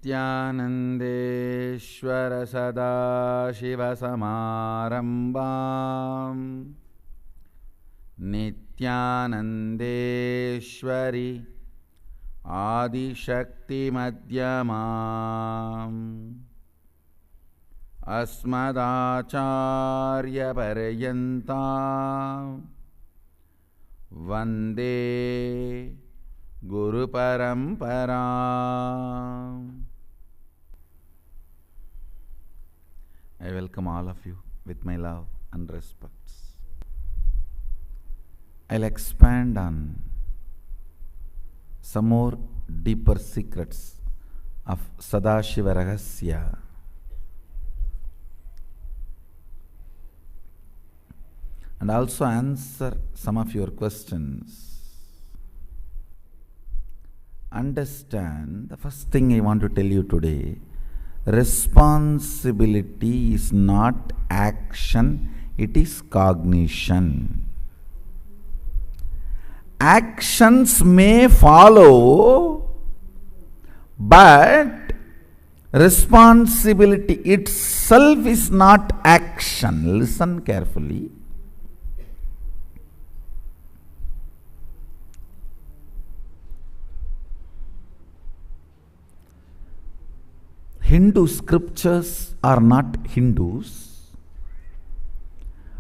Nithyanandeshwara Sadashiva Samarambam Nithyanandeshwari Adishakti Madhyamam Asmadacharya Paryantam Vande Guru Paramparam. I welcome all of you with my love and respects. I'll expand on some more deeper secrets of Sadashiva Rahasya. And also answer some of your questions. Understand, the first thing I want to tell you today, responsibility is not action, it is cognition. Actions may follow, but responsibility itself is not action. Listen carefully. Hindu scriptures are not Hindus,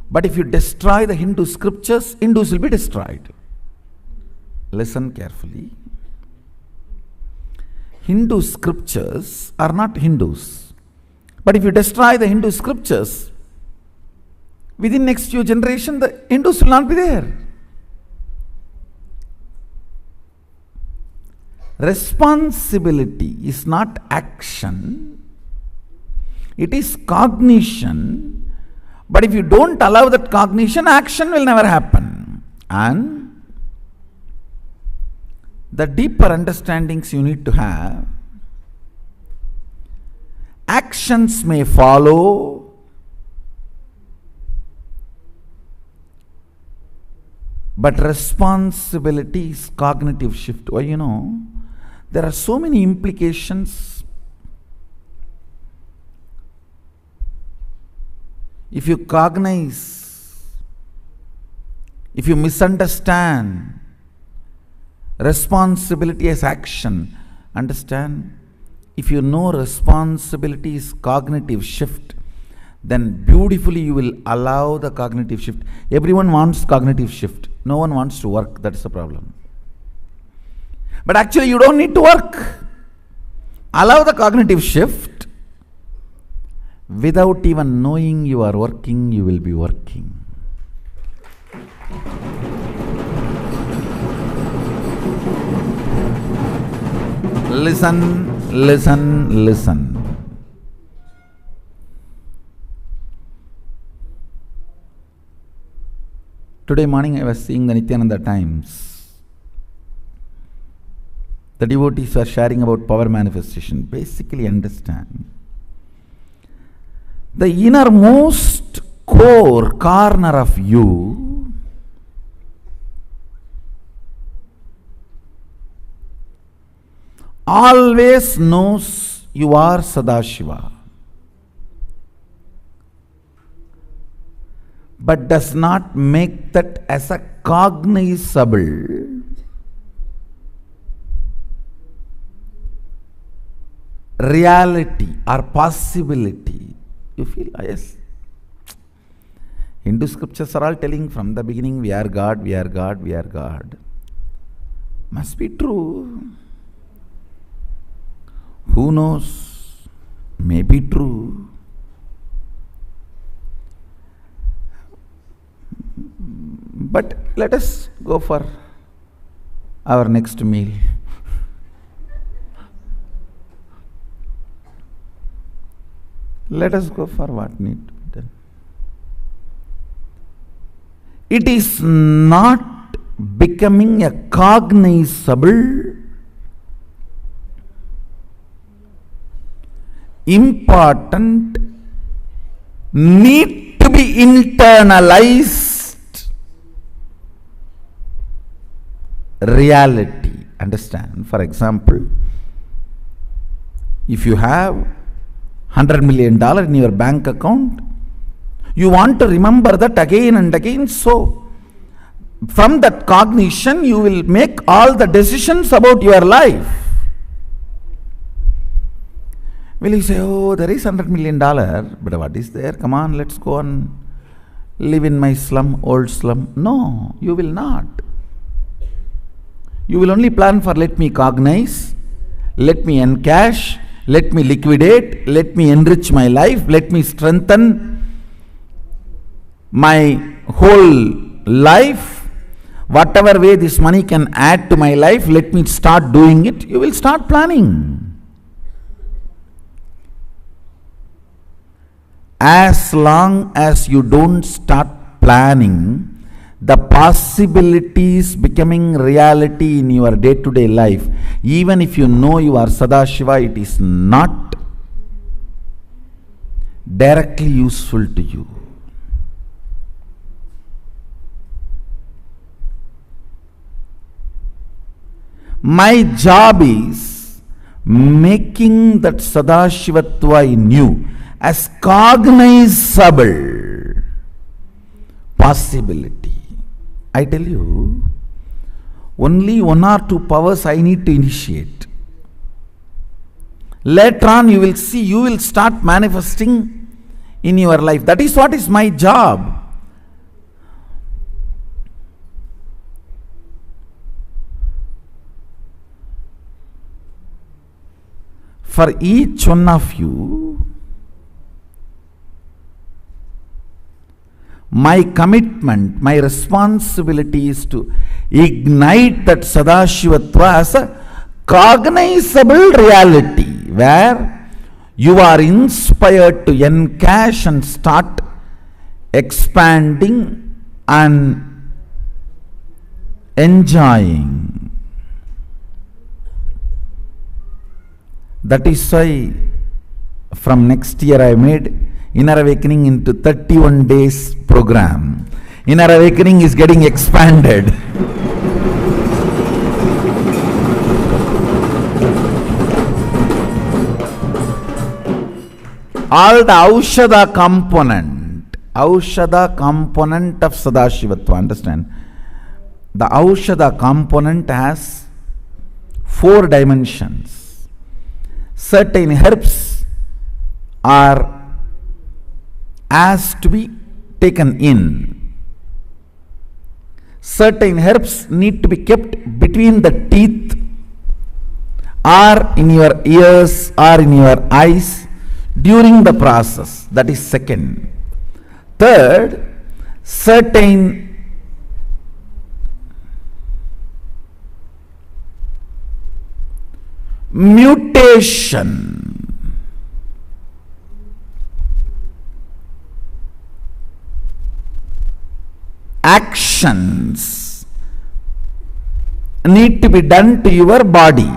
but if you destroy the Hindu scriptures, Hindus will be destroyed. Listen carefully. Hindu scriptures are not Hindus, but if you destroy the Hindu scriptures, within next few generations, the Hindus will not be there. Responsibility is not action, it is cognition. But if you don't allow that cognition, action will never happen. And the deeper understandings you need to have, actions may follow, but responsibility is cognitive shift. Why, there are so many implications. If you cognize, if you misunderstand responsibility as action, understand, if you know responsibility is cognitive shift, then beautifully you will allow the cognitive shift. Everyone wants cognitive shift. No one wants to work. That's the problem. But actually you don't need to work. Allow the cognitive shift. Without even knowing you are working, you will be working. Listen, listen, listen. Today morning I was seeing the Nithyananda Times. The devotees were sharing about power manifestation. Basically understand, the innermost corner of you always knows you are Sadashiva, but does not make that as a cognizable reality or possibility. You feel, yes, Hindu scriptures are all telling from the beginning, we are God, we are God, we are God. Must be true. Who knows? May be true. But let us go for our next meal. Let us go for what need to be done. It is not becoming a cognizable, important, need to be internalized reality. Understand? For example, If you have $100 million in your bank account, you want to remember that again and again. So, from that cognition, you will make all the decisions about your life. Will you say, oh, there is $100 million, but what is there? Come on, let's go and live in my slum, old slum. No, you will not. You will only plan for, let me cognize, let me encash, let me liquidate, let me enrich my life, let me strengthen my whole life. Whatever way this money can add to my life, let me start doing it. You will start planning. As long as you don't start planning, the possibilities becoming reality in your day-to-day life, even if you know you are Sadashiva, it is not directly useful to you. My job is making that Sadashivatva in you as cognizable possibility. I tell you, only 1 or 2 powers I need to initiate. Later on you will see, you will start manifesting in your life. That is what is my job. For each one of you, my commitment, my responsibility is to ignite that Sadashivatva as a cognizable reality, where you are inspired to encash and start expanding and enjoying. That is why from next year I made Inner Awakening into 31 days program. Inner Awakening is getting expanded. All the Aushadha component of Sadashivatva, understand? The Aushadha component has 4 dimensions. Certain herbs are asked to be taken in. Certain herbs need to be kept between the teeth or in your ears or in your eyes during the process. That is second. Third, certain mutation actions need to be done to your body.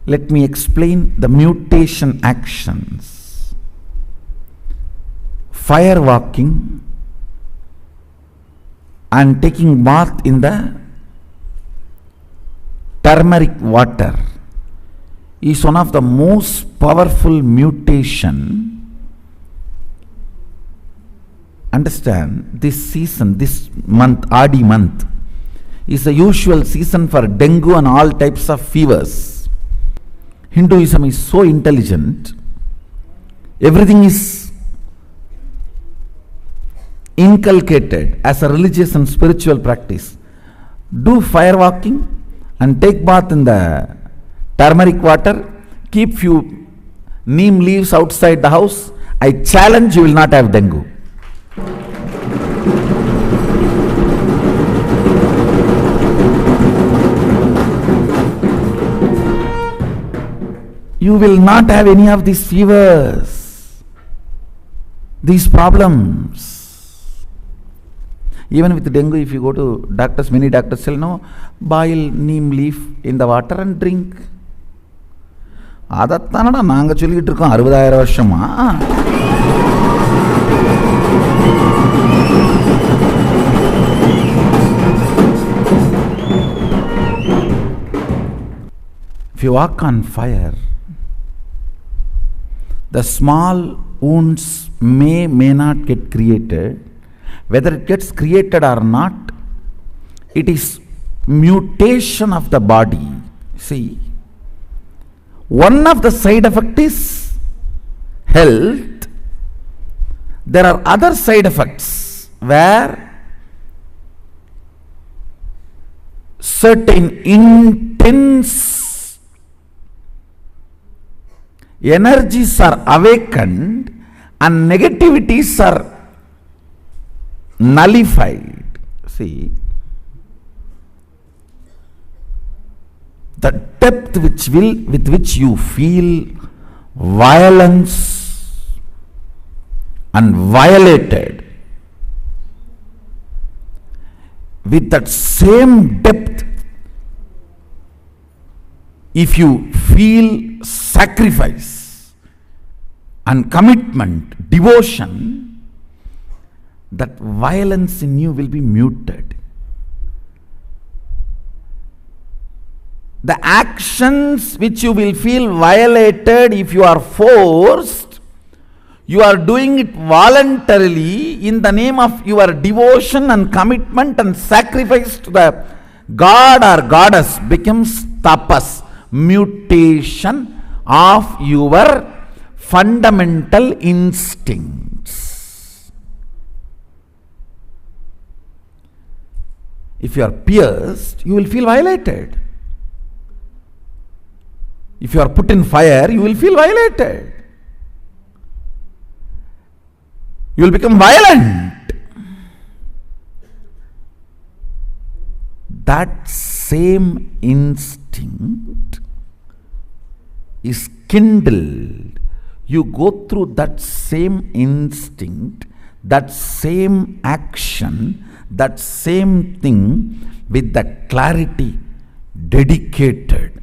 Let me explain the mutation actions. Fire walking and taking bath in the turmeric water is one of the most powerful mutation. Understand, this season, this month, Adi month, is the usual season for dengue and all types of fevers. Hinduism is so intelligent. Everything is inculcated as a religious and spiritual practice. Do fire walking and take bath in the turmeric water. Keep few neem leaves outside the house. I challenge you will not have dengue. You will not have any of these fevers, these problems. Even with dengue, if you go to doctors, many doctors say, no, boil neem leaf in the water and drink. அதைத்தானடா நாங்கள் சொல்லிக்கிட்டு இருக்கோம் 60,000 வருஷமா. If you walk on fire, the small wounds may not get created. Whether it gets created or not, it is mutation of the body. See, one of the side effects is health. There are other side effects where certain intense energies are awakened and negativities are nullified. See, the depth with which you feel violence and violated, with that same depth, if you feel sacrifice and commitment, devotion, that violence in you will be muted. The actions which you will feel violated if you are forced, you are doing it voluntarily in the name of your devotion and commitment and sacrifice to the God or Goddess, becomes tapas, mutation of your fundamental instincts. If you are pierced, you will feel violated. If you are put in fire, you will feel violated. You will become violent. That same instinct is kindled. You go through that same instinct, that same action, that same thing with the clarity dedicated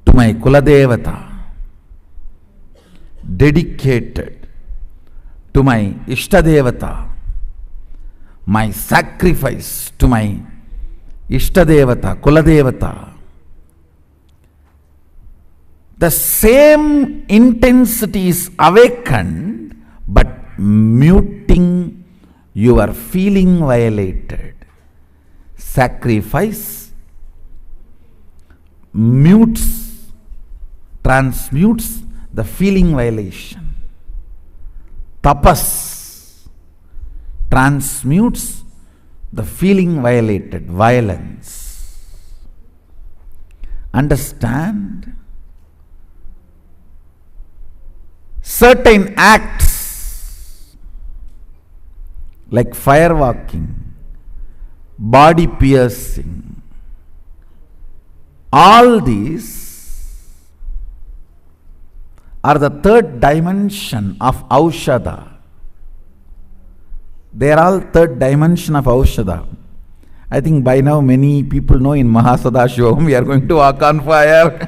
to my Kuladevata, dedicated to my Ishtadevata, my sacrifice to my Ishtadevata, Kuladevata. The same intensity is awakened, but muting your feeling violated. Sacrifice mutes, transmutes the feeling violation. Tapas transmutes the feeling violated, violence. Understand? Certain acts like firewalking, body piercing, all these are the third dimension of Aushadha. They are all third dimension of Aushadha. I think by now many people know in Sadashivam we are going to walk on fire.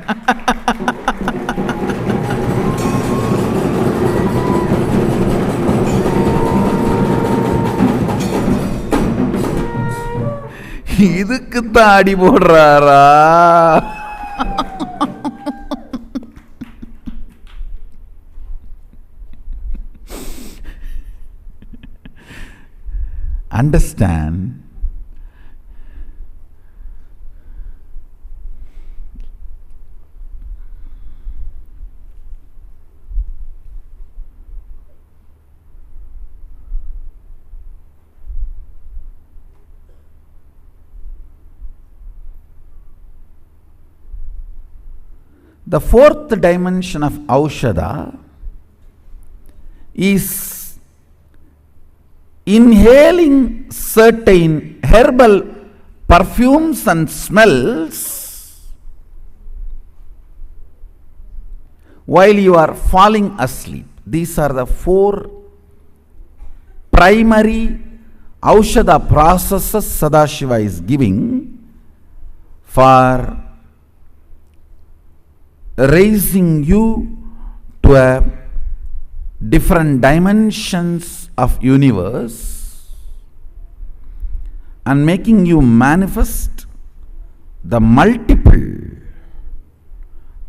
இதுக்கு தாடி போடுறாரா? Understand, the fourth dimension of Aushadha is inhaling certain herbal perfumes and smells while you are falling asleep. These are the four primary Aushadha processes Sadashiva is giving for raising you to a different dimensions of universe and making you manifest the multiple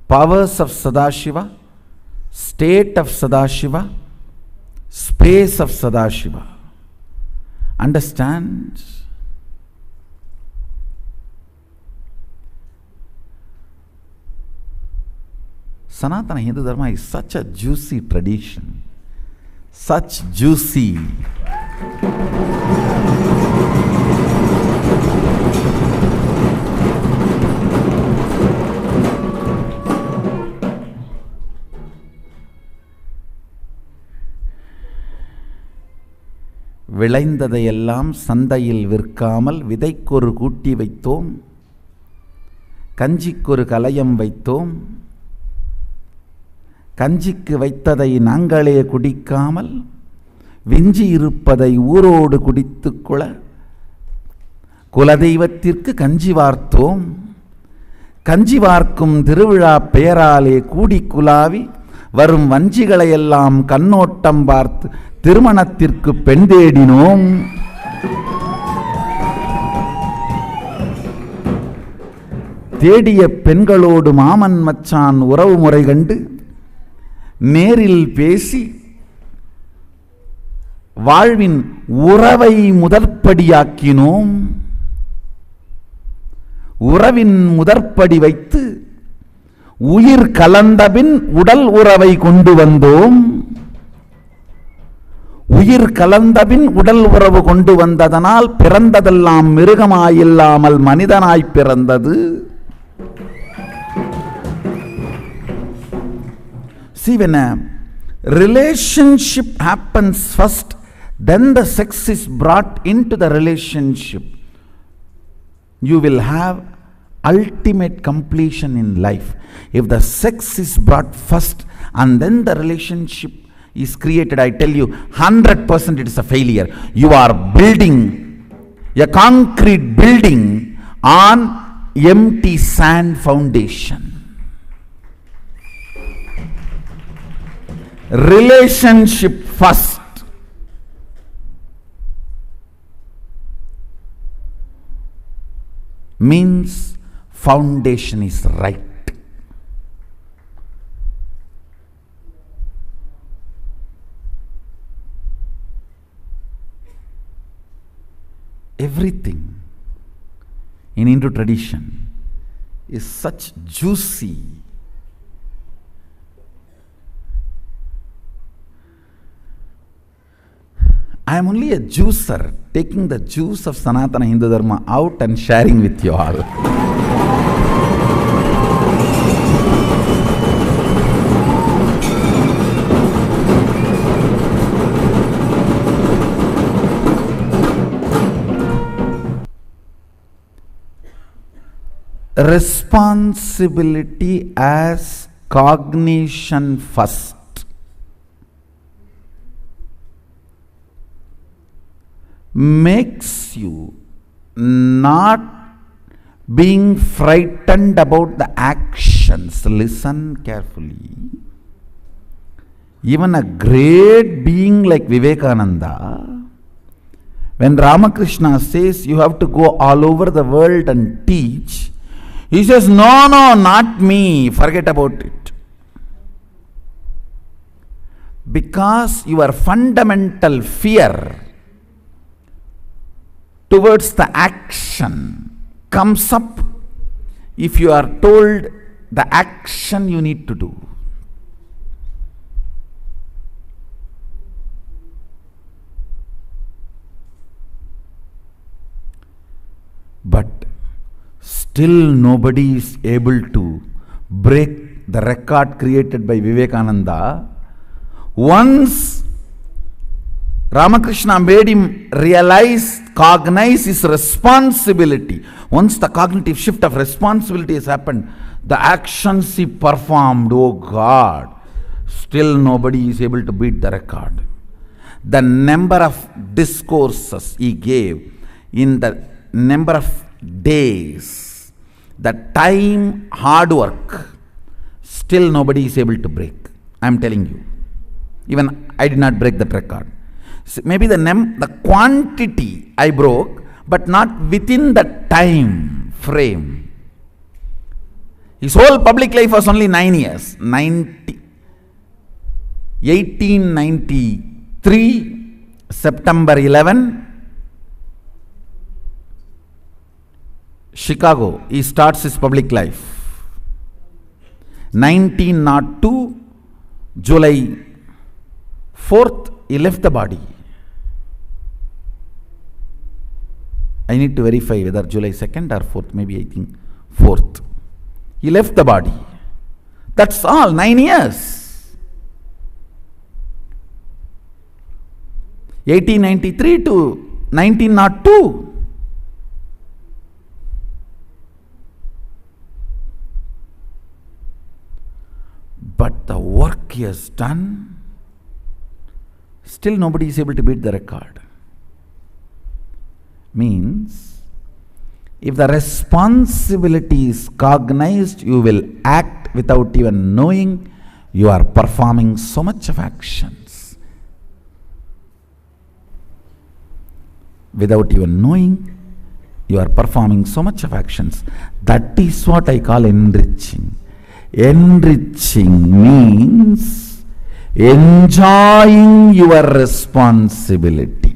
powers of Sadashiva, state of Sadashiva, space of Sadashiva. Understand? Sanatana Hindu Dharma is such a juicy tradition. Such juicy. விளைந்ததையெல்லாம் சந்தையில் விற்காமல் விதைக்கொரு கூட்டி வைத்தோம், கஞ்சிக்கொரு கலயம் வைத்தோம், கஞ்சிக்கு வைத்ததை நாங்களே குடிக்காமல் விஞ்சி இருப்பதை ஊரோடு குடித்துக்கொள்ள குலதெய்வத்திற்கு கஞ்சி வார்த்தோம், கஞ்சி வார்க்கும் திருவிழா பெயராலே கூடி குலாவி வரும் வஞ்சிகளையெல்லாம் கண்ணோட்டம் பார்த்து திருமணத்திற்கு பெண் தேடினோம். தேடிய பெண்களோடு மாமன் மச்சான் உறவு முறை கண்டு நேரில் பேசி வாழ்வின் உறவை முதற்படியாக்கினோம். உறவின் முதற்படி வைத்து உயிர் கலந்தபின் உடல் உறவை கொண்டு வந்தோம். உயிர் கலந்தபின் உடல் உறவு கொண்டு வந்ததனால் பிறந்ததெல்லாம் மிருகமாயில்லாமல் மனிதனாய் பிறந்தது. See, when a relationship happens first, then the sex is brought into the relationship. You will have ultimate completion in life. If the sex is brought first and then the relationship is created, I tell you, 100% it is a failure. You are building a concrete building on empty sand foundation. Relationship first. Means foundation is right. Everything in Hindu tradition is such juicy. I am only a juicer, taking the juice of Sanatana Hindu Dharma out and sharing with you all. Responsibility as cognition first. Makes you not being frightened about the actions. Listen carefully. Even a great being like Vivekananda, when Ramakrishna says you have to go all over the world and teach, he says, no, not me, forget about it. Because your fundamental fear towards the action comes up if you are told the action you need to do. But still nobody is able to break the record created by Vivekananda. Once Ramakrishna made him cognize his responsibility. Once the cognitive shift of responsibility has happened, the actions he performed, oh God, still nobody is able to beat the record. The number of discourses he gave, in the number of days, the time, hard work, still nobody is able to break. I am telling you. Even I did not break that record. Maybe the quantity I broke, but not within the time frame. His whole public life was only 9 years. 1893, September 11, Chicago, he starts his public life. 1902, July 4th, he left the body. I need to verify whether July 2nd or 4th, maybe I think 4th. He left the body. That's all, 9 years. 1893 to 1902. But the work he has done, still nobody is able to beat the record. Means, if the responsibility is cognized, you will act without even knowing you are performing so much of actions. Without even knowing you are performing so much of actions. That is what I call enriching. Enriching means enjoying your responsibility.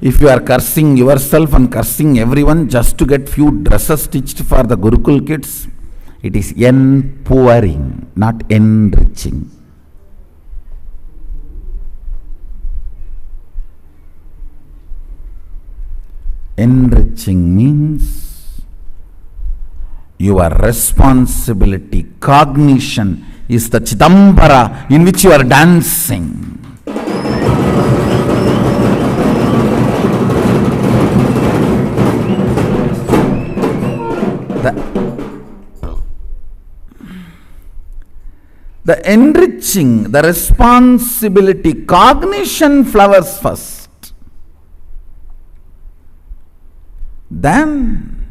If you are cursing yourself and cursing everyone just to get few dresses stitched for the Gurukul kids, it is empowering, not enriching. Enriching means your responsibility, cognition is the Chidambara in which you are dancing. The enriching, the responsibility, cognition flowers first. Then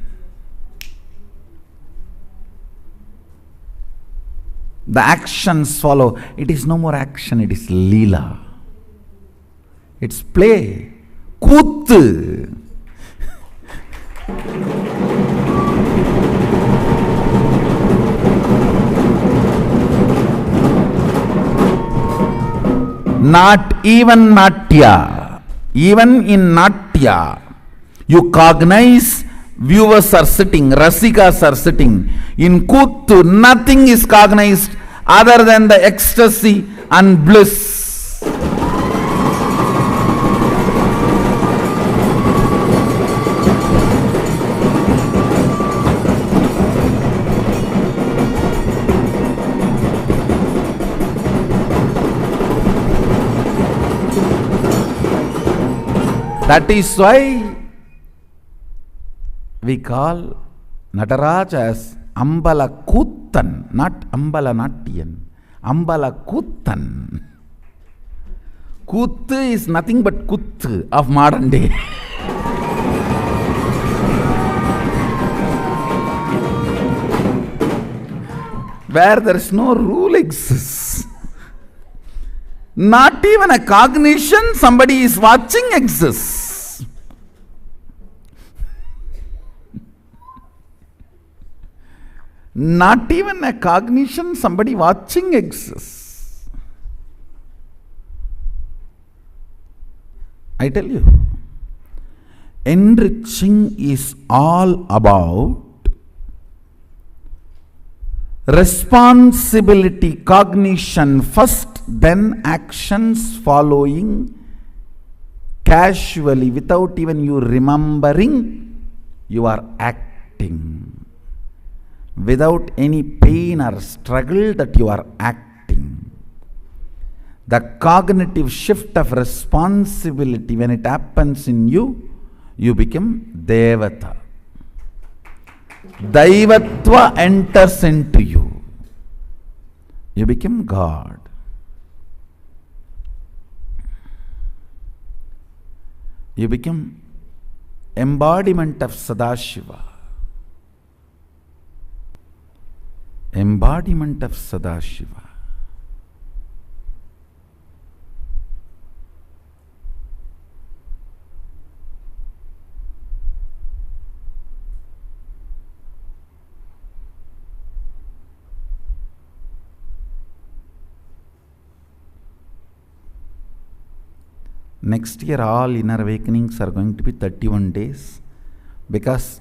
the actions follow. It is no more action, it is Leela. It's play. Kuttu. Not even Natya. Even in Natya, you cognize viewers are sitting, Rasikas are sitting. In Kuttu, nothing is cognized other than the ecstasy and bliss. That is why we call Nataraj as Ambala Kuttan, not Ambala Natyan. Ambala Kuttan. Kuttu is nothing but Kuttu of modern day. Where there is no rule exists. Not even a cognition, somebody is watching exists. Not even a cognition, somebody watching exists. I tell you, enriching is all about responsibility, cognition first, then actions following casually, without even you remembering, you are acting. Without any pain or struggle that you are acting. The cognitive shift of responsibility, when it happens in you, you become Devata. Daivatva enters into you. You become God. You become embodiment of Sadashiva. Embodiment of Sadashiva. Next year all inner awakenings are going to be 31 days, because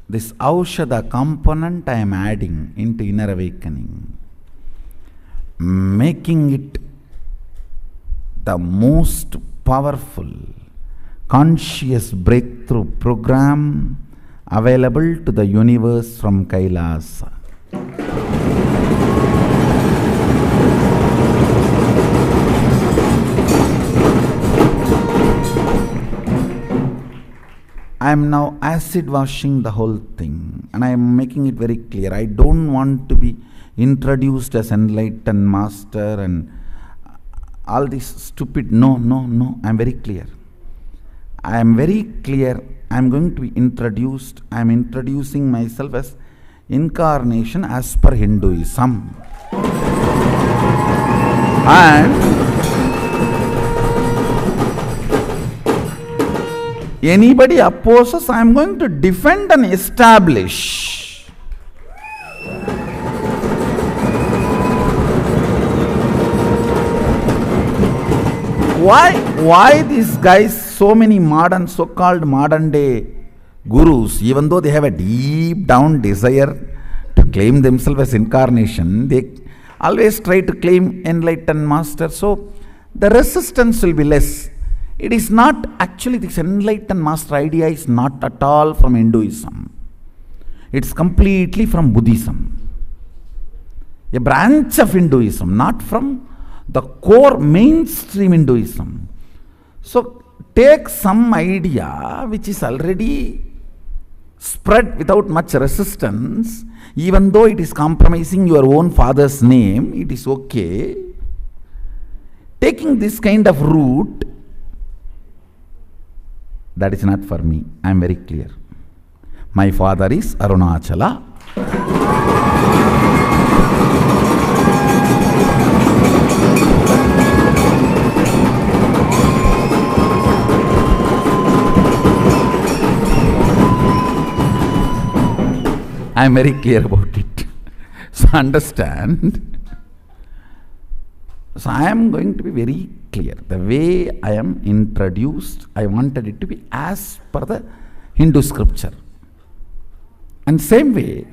this Aushadha component I am adding into inner awakening, making it the most powerful conscious breakthrough program available to the universe from Kailasa. I am now acid washing the whole thing, and I am making it very clear. I don't want to be introduced as enlightened master and all this stupid. No. I am very clear. I am very clear. I am going to be introduced. I am introducing myself as incarnation as per Hinduism. And anybody opposes, I am going to defend and establish. Why these guys, so many modern, so-called modern day gurus, even though they have a deep down desire to claim themselves as incarnation, they always try to claim enlightened master, so the resistance will be less. It is not actually, this enlightened master idea is not at all from Hinduism. It's completely from Buddhism, a branch of Hinduism, not from the core mainstream Hinduism. So take some idea which is already spread without much resistance, even though it is compromising your own father's name, it is okay. Taking this kind of route, that is not for me. I am very clear. My father is Arunachala. I am very clear about it. So understand. So I am going to be very clear. The way I am introduced, I wanted it to be as per the Hindu scripture. And same way,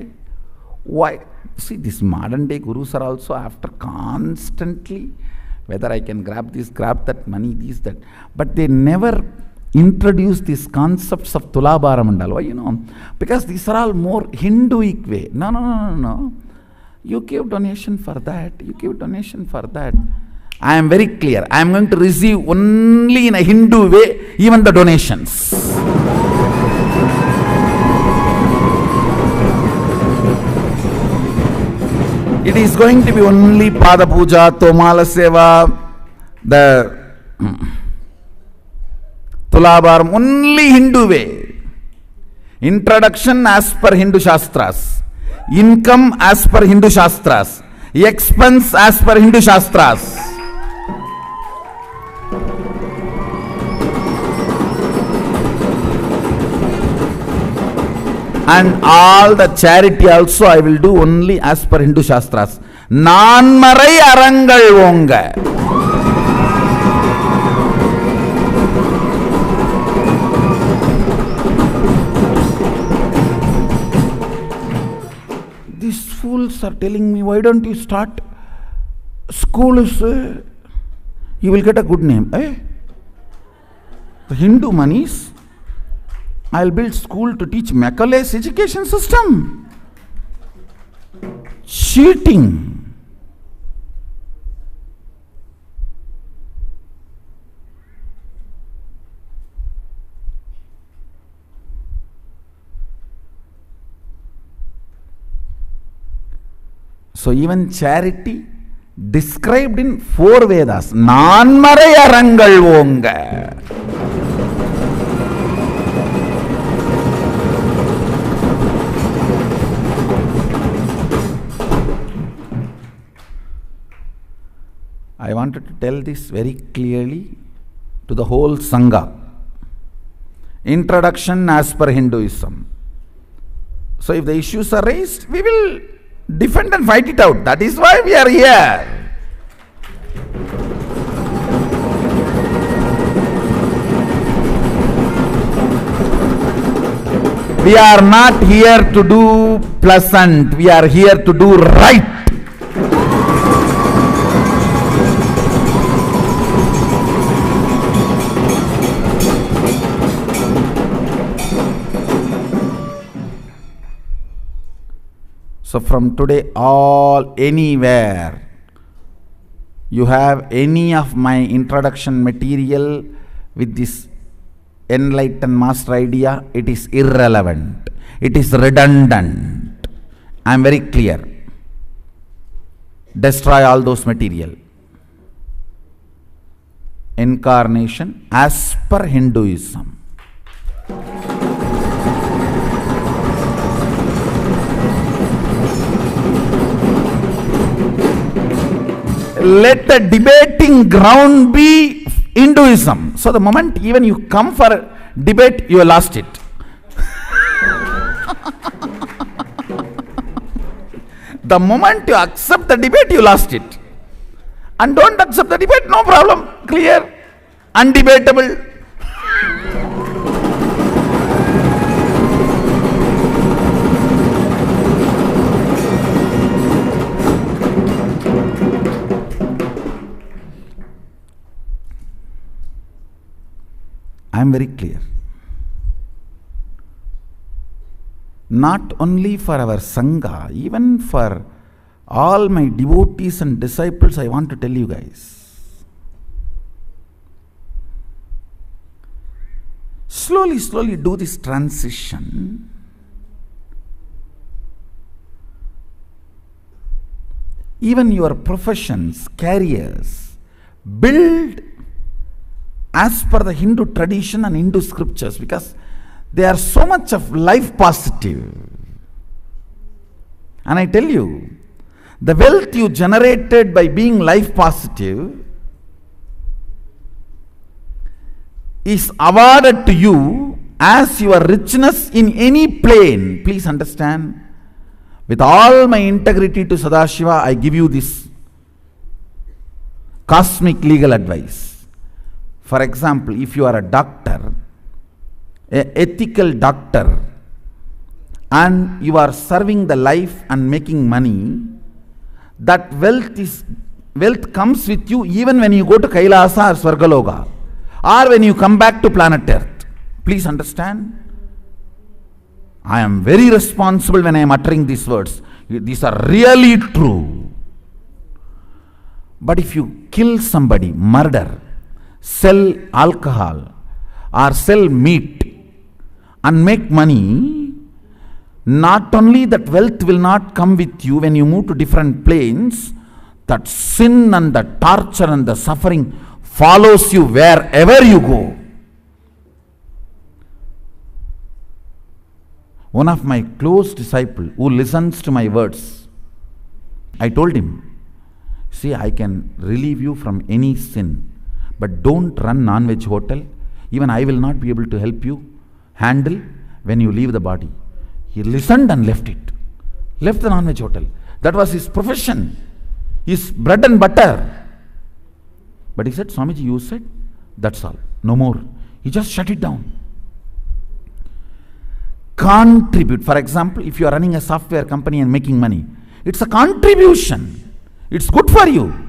why? See, these modern day gurus are also after constantly, whether I can grab this, grab that money, this, that. But they never introduce these concepts of Tulabhara Mandala. Why? Because these are all more Hinduic way. No. You give donation for that. You give donation for that. I am very clear. I am going to receive only in a Hindu way, even the donations. It is going to be only Pada Puja, Tomala Seva, the Tulabharam, only Hindu way. Introduction as per Hindu Shastras. Income as per Hindu Shastras. Expense as per Hindu Shastras. And all the charity also I will do only as per Hindu Shastras. Nanmarai Arangal Vonga. These fools are telling me, why don't you start schools? You will get a good name. The Hindu monies, I'll build school to teach Macaulay's education system. Cheating. So even charity described in 4 Vedas. Nanmarai Arangal Vonga. I wanted to tell this very clearly to the whole Sangha. Introduction as per Hinduism. So if the issues are raised, we will defend and fight it out. That is why we are here. We are not here to do pleasant. We are here to do right. So from today, anywhere you have any of my introduction material with this enlightened master idea, it is irrelevant. It is redundant. I am very clear. Destroy all those material. Incarnation as per Hinduism. Let the debating ground be Hinduism. So the moment even you come for a debate, you have lost it. The moment you accept the debate, you lost it. And don't accept the debate, no problem. Clear, undebatable. I am very clear. Not only for our Sangha, even for all my devotees and disciples, I want to tell you guys. Slowly, slowly do this transition. Even your professions, careers, build as per the Hindu tradition and Hindu scriptures, because they are so much of life positive. And I tell you, the wealth you generated by being life positive is awarded to you as your richness in any plane. Please understand, with all my integrity to Sadashiva, I give you this cosmic legal advice. For example, if you are a doctor, an ethical doctor, and you are serving the life and making money, that wealth comes with you even when you go to Kailasa or Swargaloka, or when you come back to planet Earth. Please understand. I am very responsible when I am uttering these words. These are really true. But if you kill somebody, murder, sell alcohol or sell meat and make money, not only that wealth will not come with you when you move to different planes, that sin and the torture and the suffering follows you wherever you go. One of my close disciples who listens to my words, I told him, see, I can relieve you from any sin, but don't run non-veg hotel. Even I will not be able to help you handle when you leave the body. He listened and left it. Left the non-veg hotel. That was his profession, his bread and butter. But he said, Swamiji, you said, that's all. No more. He just shut it down. Contribute. For example, if you are running a software company and making money, it's a contribution. It's good for you.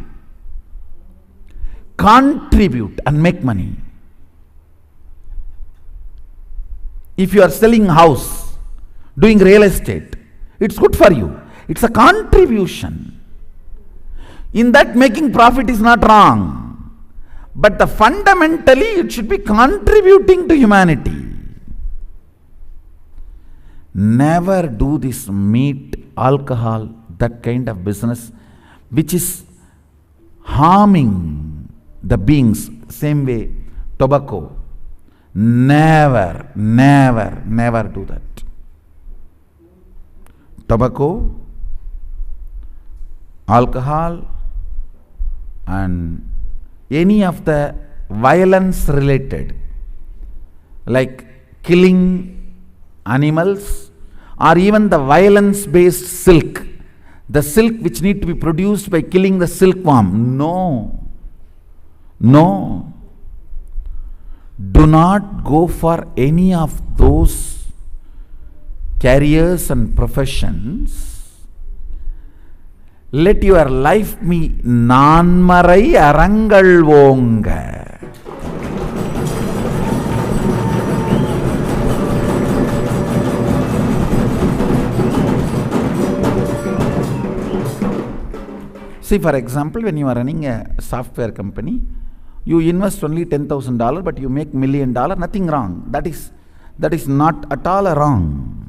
Contribute and make money. If you are selling house, doing real estate, it's good for you. It's a contribution. In that, making profit is not wrong. But fundamentally, it should be contributing to humanity. Never do this meat, alcohol, that kind of business which is harming the beings. Same way, tobacco. Never, never, never do that. Tobacco, alcohol, and any of the violence related, like killing animals, or even the violence based silk, the silk which need to be produced by killing the silkworm. No. No. Do not go for any of those careers and professions, let your life be nanmarai arangal vonga. See, for example, when you are running a software company, you invest only $10,000, but you make $1 million, nothing wrong. That is not at all wrong.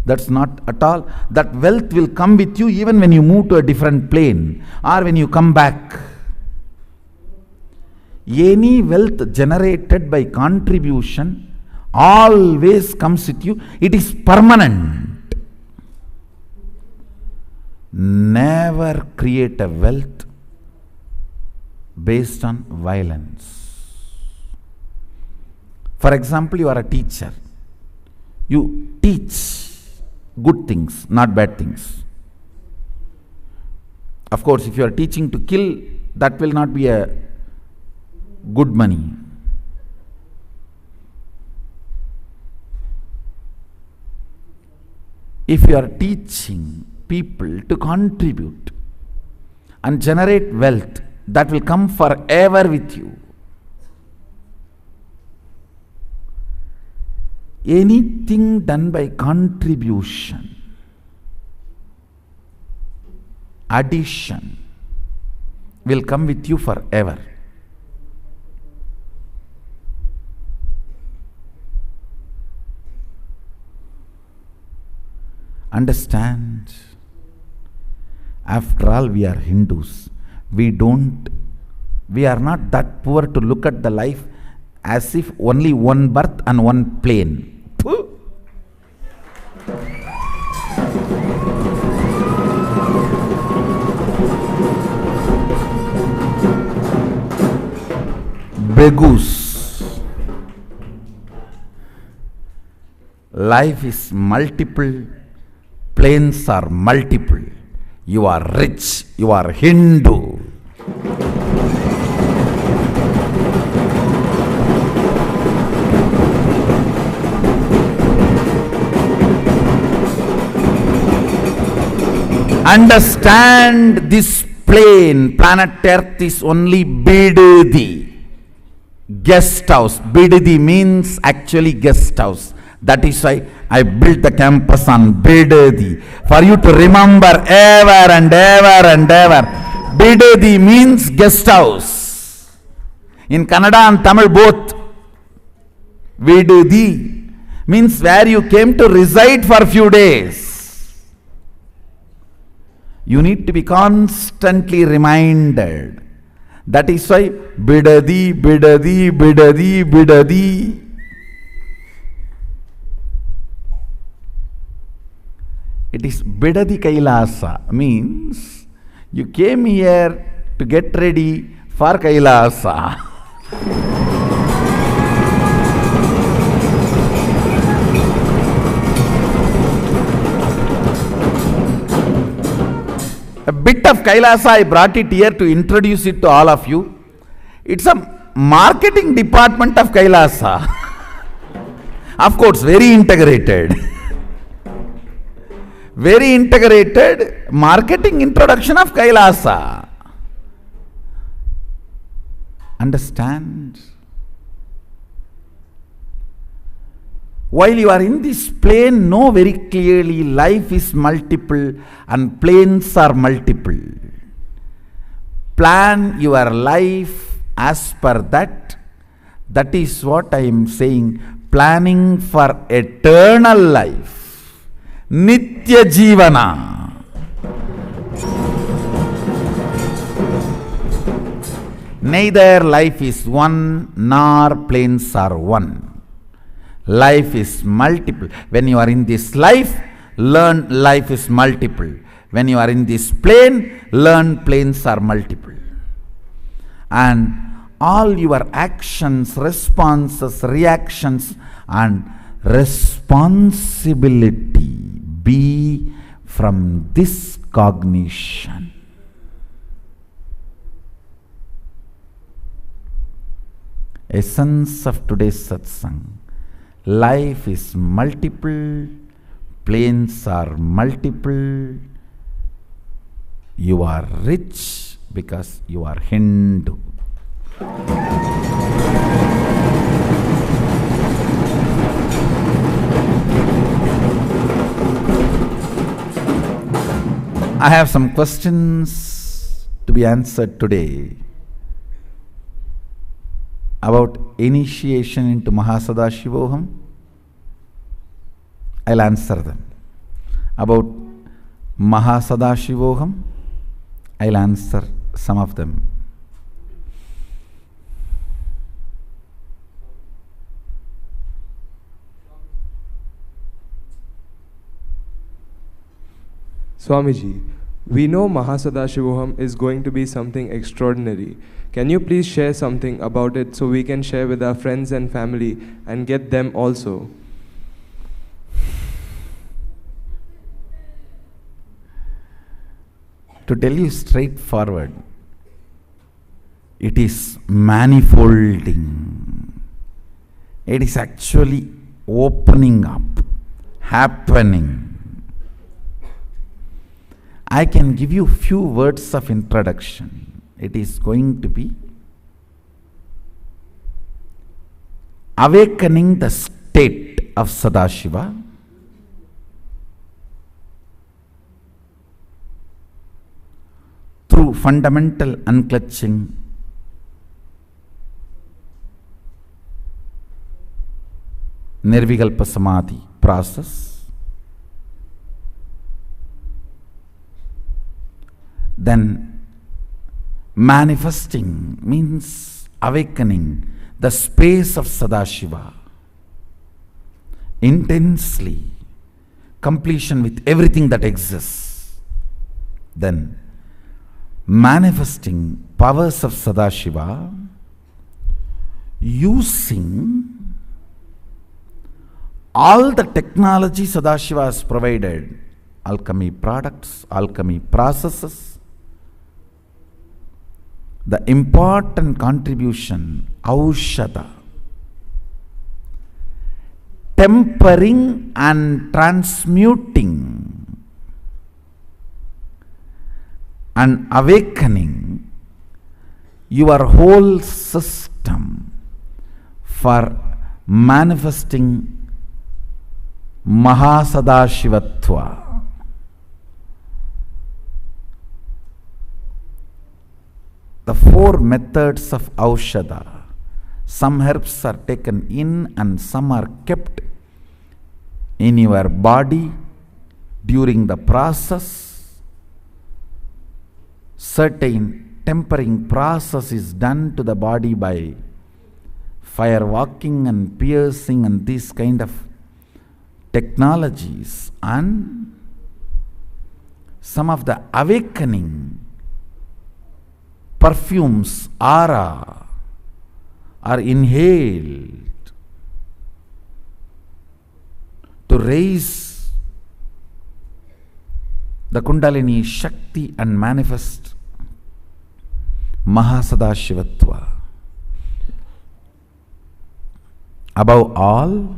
That's not at all. That wealth will come with you even when you move to a different plane or when you come back. Any wealth generated by contribution always comes with you. It is permanent. Never create a wealth based on violence. For example, you are a teacher. You teach good things, not bad things. Of course, if you are teaching to kill, that will not be a good money. If you are teaching people to contribute and generate wealth, that will come forever with you. Anything done by contribution, addition, will come with you forever. Understand? After all, we are Hindus. We are not that poor to look at the life as if only one birth and one plane. Begus. Life is multiple, planes are multiple. You are rich, you are Hindu. Understand, this plane, planet Earth, is only Bidadi, guest house. Bidadi means actually guest house. That is why I built the campus on Bidadi, for you to remember ever and ever and ever. Bidadi means guest house. In Kannada and Tamil both, Bidadi means where you came to reside for a few days. You need to be constantly reminded. That is why Bidadi, Bidadi, Bidadi, Bidadi. It is Bidadi Kailasa, means you came here to get ready for Kailasa. A bit of Kailasa, I brought it here to introduce it to all of you. It's a marketing department of Kailasa. Of course, very integrated. Very integrated marketing introduction of Kailasa. Understand? While you are in this plane, know very clearly life is multiple and planes are multiple. Plan your life as per that. That is what I am saying. Planning for eternal life. Nitya Jivana. Neither life is one nor planes are one. Life is multiple. When you are in this life, learn life is multiple. When you are in this plane, learn planes are multiple. And all your actions, responses, reactions and responsibility be from this cognition. Essence of today's satsang. Life is multiple, planes are multiple. You are rich because you are Hindu. I have some questions to be answered today about initiation into Sadashivoham. I'll answer them. About Sadashivoham, I'll answer some of them. Swamiji, we know Sadashivoham is going to be something extraordinary. Can you please share something about it so we can share with our friends and family and get them also? To tell you straightforward, it is manifolding. It is actually opening up, happening. I can give you few words of introduction. It is going to be awakening the state of Sadashiva, through fundamental unclutching, Nirvikalpa Samadhi process. Then manifesting means awakening the space of Sadashiva intensely, completion with everything that exists. Then manifesting powers of Sadashiva using all the technology Sadashiva has provided, alchemy products, alchemy processes. The important contribution, Aushadha, tempering and transmuting and awakening your whole system for manifesting Mahasadashivatva. The four methods of Aushadha. Some herbs are taken in and some are kept in your body during the process. Certain tempering process is done to the body by fire walking and piercing and these kind of technologies, and some of the awakening perfumes, aura, are inhaled to raise the Kundalini Shakti and manifest Mahasadashivatva. Above all,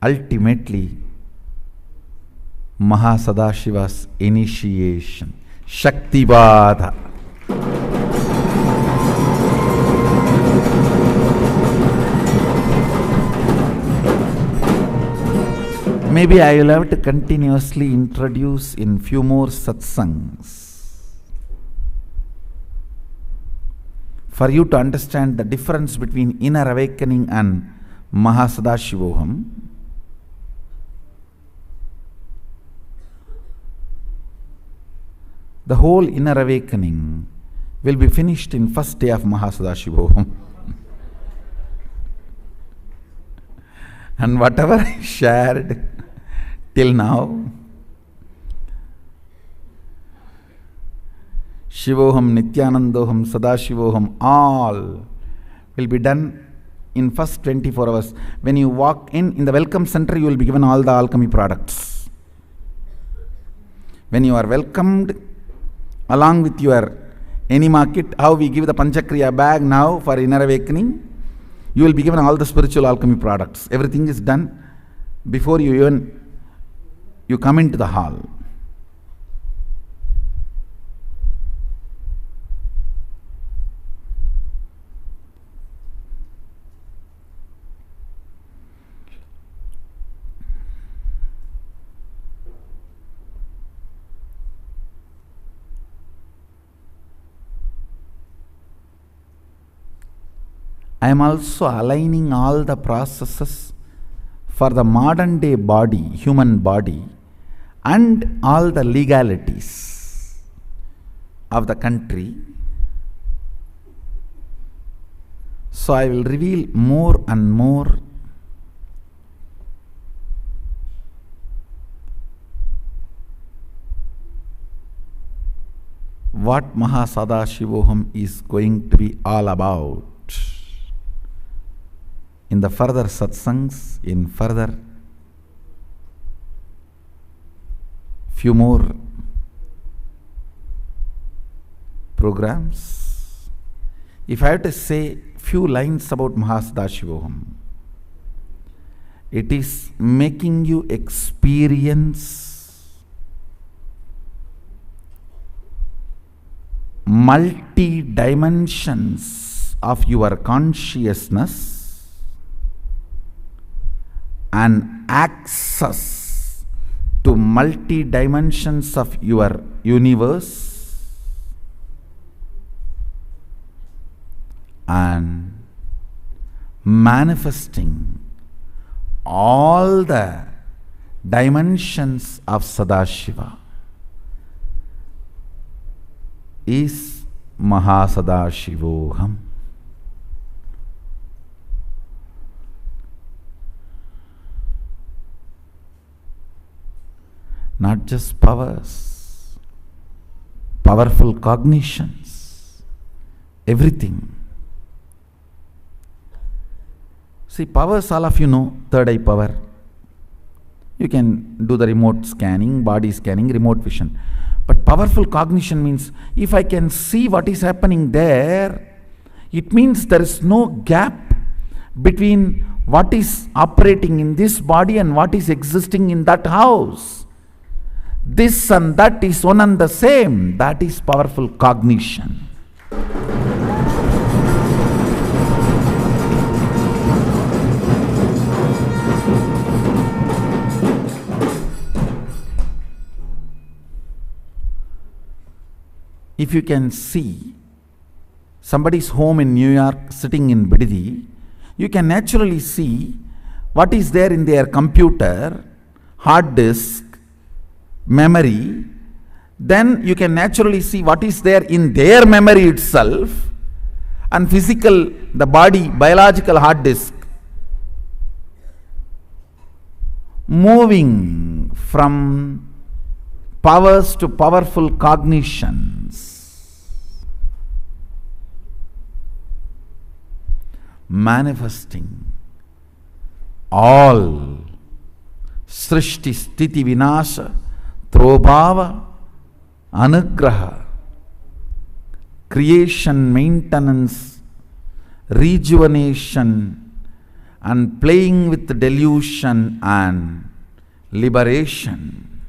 ultimately, Mahasadashiva's initiation, Shaktivada. Maybe I will have to continuously introduce in few more satsangs for you to understand the difference between inner awakening and Mahasadashivoham. The whole inner awakening will be finished in first day of Mahasadashivoham. And whatever I shared till now, Shivoham, Nithyanandoham, Sadashivoham, all will be done in first 24 hours. When you walk in the welcome center, you will be given all the alchemy products. When you are welcomed, along with your enema kit, how we give the Panchakriya bag now for inner awakening, you will be given all the spiritual alchemy products. Everything is done before you come into the hall. I am also aligning all the processes for the modern day body, human body, and all the legalities of the country. So I will reveal more and more what Sadashivoham is going to be all about in the further satsangs, in further few more programs. If I have to say few lines about Sadashivoham, it is making you experience multi-dimensions of your consciousness and access to multi-dimensions of your universe, and manifesting all the dimensions of Sadashiva is Sadashivoham. Not just powers, powerful cognitions, everything. See, powers, all of you know, third eye power. You can do the remote scanning, body scanning, remote vision. But powerful cognition means if I can see what is happening there, it means there is no gap between what is operating in this body and what is existing in that house. This and that is one and the same. That is powerful cognition. If you can see somebody's home in New York sitting in Bididi, you can naturally see what is there in their computer, hard disk, memory. Then you can naturally see what is there in their memory itself, and physical, the body, biological hard disk, moving from powers to powerful cognitions, manifesting all Srishti Sthiti Vinasha Trobhava Anugraha, creation, maintenance, rejuvenation, and playing with delusion and liberation.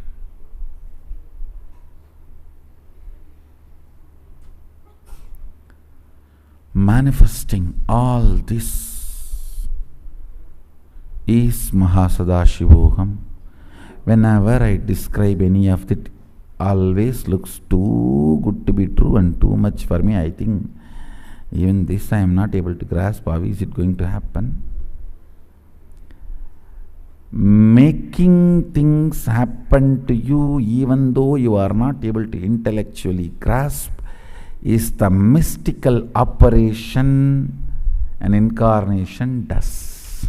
Manifesting all this is Sadashivoham. Whenever I describe any of it, always looks too good to be true and too much for me. I think even this I am not able to grasp. How is it going to happen? Making things happen to you even though you are not able to intellectually grasp is the mystical operation an incarnation does.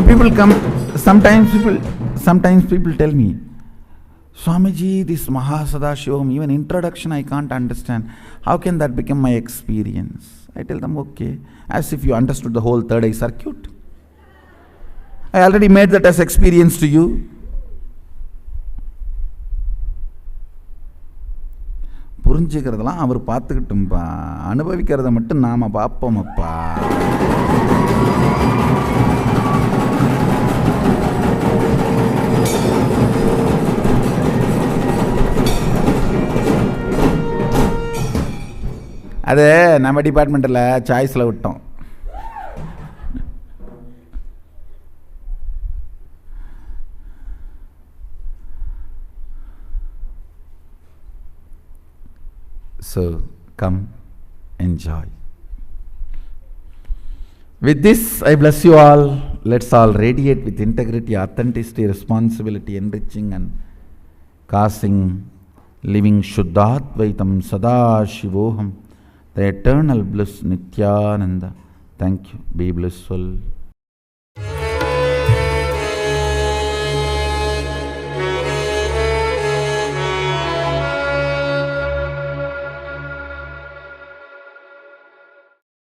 People come, sometimes people tell me, Swamiji, this Sadashivoham, even introduction I can't understand. How can that become my experience? I tell them, okay, as if you understood the whole third eye circuit. I already made that as experience to you. புரிஞ்சுக்கிறதெல்லாம் அவர் பார்த்துக்கிட்டும்பா, அனுபவிக்கிறத மட்டும் நாம் பார்ப்போமப்பா. அது நம்ம டிபார்ட்மெண்ட்டில் சாய்ஸில் விட்டோம். So, come, enjoy. With this, I bless you all. Let's all radiate with integrity, authenticity, responsibility, enriching and causing, living Shuddhadvaitam Sadashivoham, the eternal bliss Nithyananda. Thank you. Be blissful.